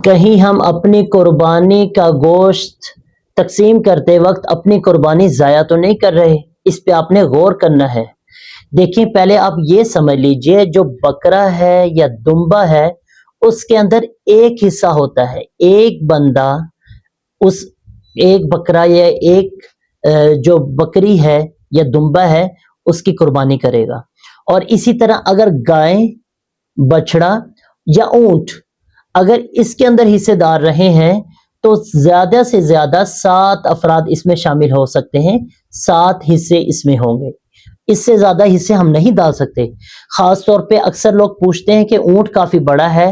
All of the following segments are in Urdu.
کہیں ہم اپنی قربانی کا گوشت تقسیم کرتے وقت اپنی قربانی ضائع تو نہیں کر رہے؟ اس پہ آپ نے غور کرنا ہے۔ دیکھیں، پہلے آپ یہ سمجھ لیجئے، جو بکرا ہے یا دمبا ہے اس کے اندر ایک حصہ ہوتا ہے، ایک بندہ اس ایک بکرا یا ایک جو بکری ہے یا دمبا ہے اس کی قربانی کرے گا۔ اور اسی طرح اگر گائے، بچڑا یا اونٹ اگر اس کے اندر حصے دار رہے ہیں تو زیادہ سے زیادہ 7 افراد اس میں شامل ہو سکتے ہیں، 7 حصے اس میں ہوں گے، اس سے زیادہ حصے ہم نہیں ڈال سکتے۔ خاص طور پہ اکثر لوگ پوچھتے ہیں کہ اونٹ کافی بڑا ہے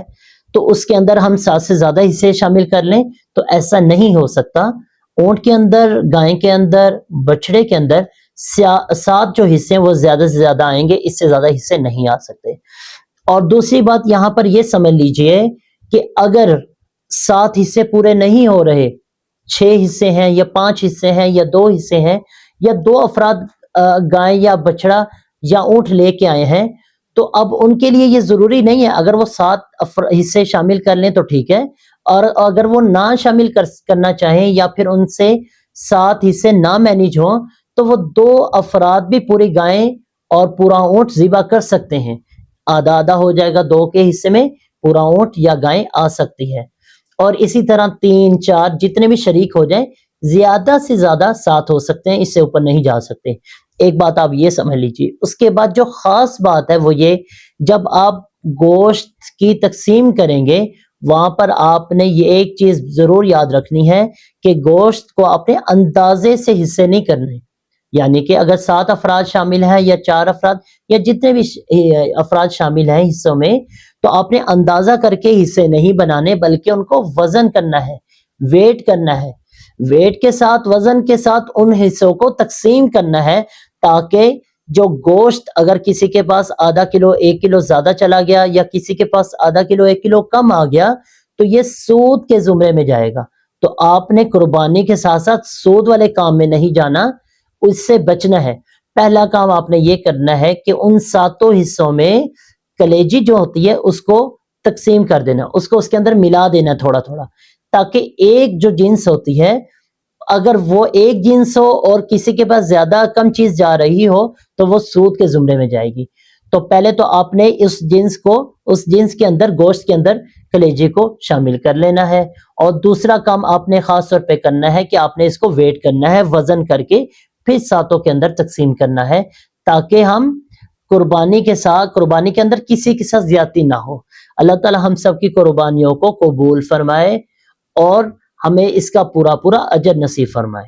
تو اس کے اندر ہم 7 سے زیادہ حصے شامل کر لیں، تو ایسا نہیں ہو سکتا۔ اونٹ کے اندر، گائے کے اندر، بچڑے کے اندر 7 جو حصے ہیں وہ زیادہ سے زیادہ آئیں گے، اس سے زیادہ حصے نہیں آ سکتے۔ اور دوسری بات یہاں پر یہ سمجھ لیجئے کہ اگر 7 حصے پورے نہیں ہو رہے، 6 حصے ہیں یا 5 حصے ہیں یا 2 حصے ہیں یا 2 افراد گائے یا بچڑا یا اونٹ لے کے آئے ہیں، تو اب ان کے لیے یہ ضروری نہیں ہے، اگر وہ 7 حصے شامل کر لیں تو ٹھیک ہے، اور اگر وہ نہ شامل کرنا چاہیں یا پھر ان سے 7 حصے نہ مینیج ہوں تو وہ 2 افراد بھی پوری گائے اور پورا اونٹ ذبح کر سکتے ہیں، آدھا آدھا ہو جائے گا، 2 کے حصے میں پورا اونٹ یا گائے آ سکتی ہے۔ اور اسی طرح 3 4 جتنے بھی شریک ہو جائیں، زیادہ سے زیادہ 7 ہو سکتے ہیں، اس سے اوپر نہیں جا سکتے۔ ایک بات آپ یہ سمجھ لیجیے۔ اس کے بعد جو خاص بات ہے وہ یہ، جب آپ گوشت کی تقسیم کریں گے وہاں پر آپ نے یہ ایک چیز ضرور یاد رکھنی ہے کہ گوشت کو اپنے اندازے سے حصے نہیں کرنے، یعنی کہ اگر 7 افراد شامل ہیں یا 4 افراد یا جتنے بھی افراد شامل ہیں حصوں میں، تو آپ نے اندازہ کر کے حصے نہیں بنانے، بلکہ ان کو وزن کرنا ہے، ویٹ کرنا ہے، ویٹ کے ساتھ، وزن کے ساتھ ان حصوں کو تقسیم کرنا ہے، تاکہ جو گوشت اگر کسی کے پاس آدھا کلو 1 کلو زیادہ چلا گیا یا کسی کے پاس آدھا کلو 1 کلو کم آ گیا تو یہ سود کے زمرے میں جائے گا۔ تو آپ نے قربانی کے ساتھ ساتھ سود والے کام میں نہیں جانا، اس سے بچنا ہے۔ پہلا کام آپ نے یہ کرنا ہے کہ ان 7 حصوں میں کلیجی جو ہوتی ہے اس کو تقسیم کر دینا، اس کو اس کے اندر ملا دینا تھوڑا تھوڑا، تاکہ ایک جو جنس ہوتی ہے اگر وہ ایک جنس ہو اور کسی کے پاس زیادہ کم چیز جا رہی ہو تو وہ سود کے زمرے میں جائے گی۔ تو پہلے تو آپ نے اس جنس کے اندر، گوشت کے اندر کلیجے کو شامل کر لینا ہے، اور دوسرا کام آپ نے خاص طور پہ کرنا ہے کہ آپ نے اس کو ویٹ کرنا ہے، وزن کر کے پھر 7 کے اندر تقسیم کرنا ہے، تاکہ ہم قربانی کے اندر کسی کے ساتھ زیادتی نہ ہو۔ اللہ تعالی ہم سب کی قربانیوں کو قبول فرمائے اور ہمیں اس کا پورا اجر نصیب فرمائے۔